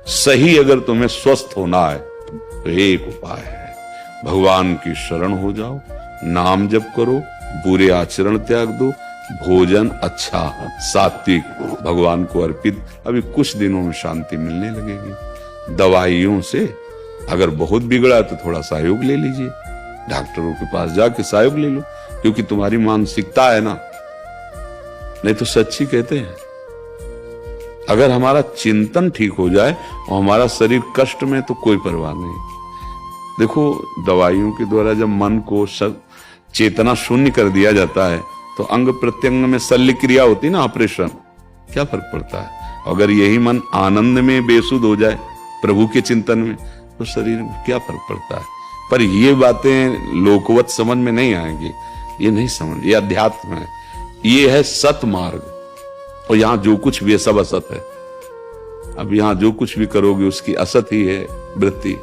सही अगर तुम्हें स्वस्थ होना है तो एक उपाय है, भगवान की शरण हो जाओ, नाम जप करो, बुरे आचरण त्याग दो, भोजन अच्छा सात्विक भगवान को अर्पित। अभी कुछ दिनों में शांति मिलने लगेगी। दवाइयों से अगर बहुत बिगड़ा तो थोड़ा सहयोग ले लीजिए, डॉक्टरों के पास जाके सहयोग ले लो, क्योंकि तुम्हारी मानसिकता है ना। नहीं तो सच्ची कहते हैं, अगर हमारा चिंतन ठीक हो जाए और हमारा शरीर कष्ट में तो कोई परवाह नहीं। देखो, दवाइयों के द्वारा जब मन को चेतना शून्य कर दिया जाता है तो अंग प्रत्यंग में शल्य क्रिया होती है ना, ऑपरेशन, क्या फर्क पड़ता है। अगर यही मन आनंद में बेसुध हो जाए प्रभु के चिंतन में तो शरीर में क्या फर्क पड़ता है। पर ये बातें लोकवत समझ में नहीं आएंगी, ये नहीं समझ, ये अध्यात्म है, ये है सत मार्ग। और यहां जो कुछ भी है सब असत है। अब यहां जो कुछ भी करोगे उसकी असत ही है वृत्ति।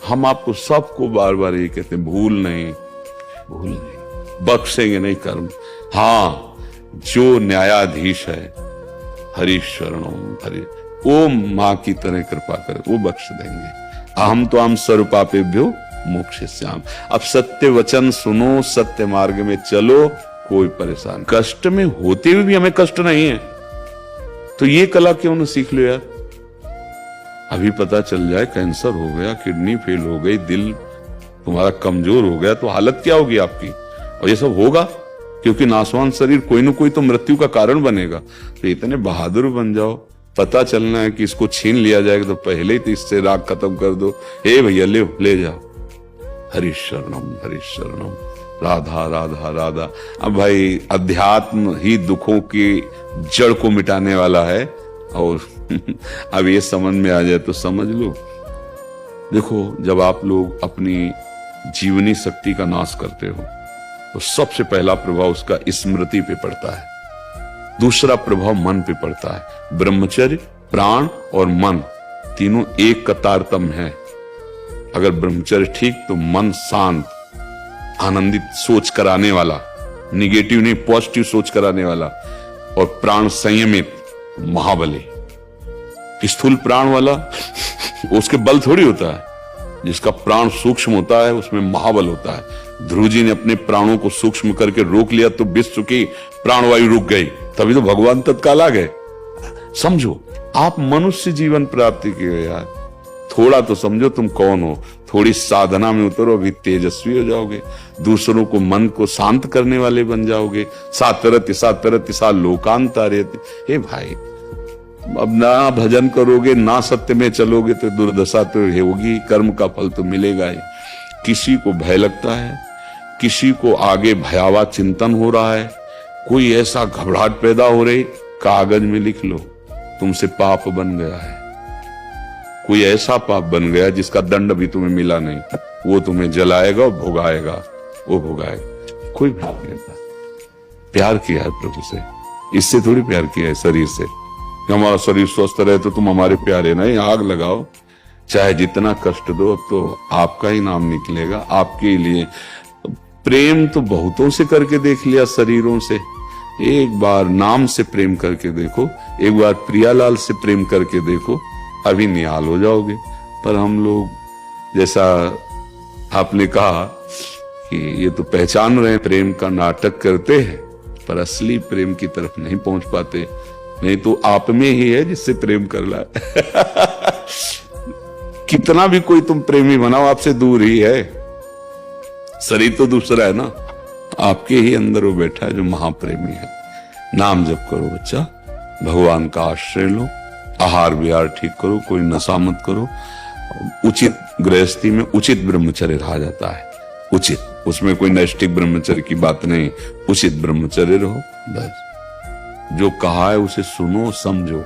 हम आपको सबको बार बार ये कहते हैं, भूल नहीं, बख्शेंगे नहीं कर्म। हाँ, जो न्यायाधीश है, हरि शरणम हरि, वो मां की तरह कृपा करे, वो बख्श देंगे। अहम तो हम सर्वपापेभ्यो मोक्षयिष्यामि। अब सत्य वचन सुनो, सत्य मार्ग में चलो, कोई परेशान। कष्ट में होते हुए भी हमें कष्ट नहीं है तो ये कला क्यों न सीख लो यार। अभी पता चल जाए कैंसर हो गया, किडनी फेल हो गई, दिल तुम्हारा कमजोर हो गया तो हालत क्या होगी आपकी। और ये सब होगा क्योंकि नासवान शरीर कोई ना कोई तो मृत्यु का कारण बनेगा। तो इतने बहादुर बन जाओ, पता चलना है कि इसको छीन लिया जाएगा तो पहले ही तो इससे राग खत्म कर दो। हे भैया ले जाओ, हरि शरणम राधा राधा राधा। अब भाई अध्यात्म ही दुखों की जड़ को मिटाने वाला है। और अब ये समझ में आ जाए तो समझ लो। देखो, जब आप लोग अपनी जीवनी शक्ति का नाश करते हो तो सबसे पहला प्रभाव उसका स्मृति पे पड़ता है, दूसरा प्रभाव मन पे पड़ता है। ब्रह्मचर्य, प्राण और मन तीनों एक का तारतम्य है। अगर ब्रह्मचर्य ठीक तो मन शांत, आनंदित, सोच कराने वाला, निगेटिव नहीं पॉजिटिव सोच कराने वाला, और प्राण संयमित, महाबली। स्थूल प्राण वाला उसके बल थोड़ी होता है, जिसका प्राण सूक्ष्म होता है उसमें महाबल होता है। ध्रुव जी ने अपने प्राणों को सूक्ष्म करके रोक लिया तो विश्व की प्राणवायु रुक गई, तभी तो भगवान तत्काल आ गए। समझो, आप मनुष्य जीवन प्राप्ति के यार, थोड़ा तो समझो तुम कौन हो। थोड़ी साधना में उतरो, अभी तेजस्वी हो जाओगे, दूसरों को मन को शांत करने वाले बन जाओगे। सातरति सा लोकांतारेति। हे भाई, अब ना भजन करोगे ना सत्य में चलोगे तो दुर्दशा तो होगी, कर्म का फल तो मिलेगा ही। किसी को भय लगता है, किसी को आगे भयावह चिंतन हो रहा है, कोई ऐसा घबराहट पैदा हो रही, कागज में लिख लो तुमसे पाप बन गया है। कोई ऐसा पाप बन गया जिसका दंड भी तुम्हें मिला नहीं, वो तुम्हें जलाएगा और भुगाएगा, वो भुगाएगा। कोई भी नहीं लेता। प्यार किया है प्रभु से, इससे थोड़ी प्यार किया है शरीर से। हमारा शरीर स्वस्थ रहे तो तुम हमारे प्यारे। नहीं, आग लगाओ, चाहे जितना कष्ट दो, अब तो आपका ही नाम निकलेगा, आपके लिए। प्रेम तो बहुतों से करके देख लिया, शरीरों से। एक बार नाम से प्रेम करके देखो, एक बार प्रियालाल से प्रेम करके देखो, अभी निहाल हो जाओगे। पर हम लोग, जैसा आपने कहा कि ये तो पहचान रहे हैं, प्रेम का नाटक करते हैं पर असली प्रेम की तरफ नहीं पहुंच पाते। नहीं तो आप में ही है जिससे प्रेम कर ला। कितना भी कोई तुम प्रेमी बनाओ, आपसे दूर ही है। शरीर तो दूसरा है ना, आपके ही अंदर वो बैठा है जो महाप्रेमी है। नाम जप करो बच्चा, भगवान का आश्रय लो, आहार विहार ठीक करो, कोई नशा मत करो। उचित गृहस्थी में उचित ब्रह्मचर्य रहा जाता है, उचित, उसमें कोई नैष्ठिक ब्रह्मचर्य की बात नहीं, उचित ब्रह्मचर्य रहो बस। जो कहा है उसे सुनो, समझो।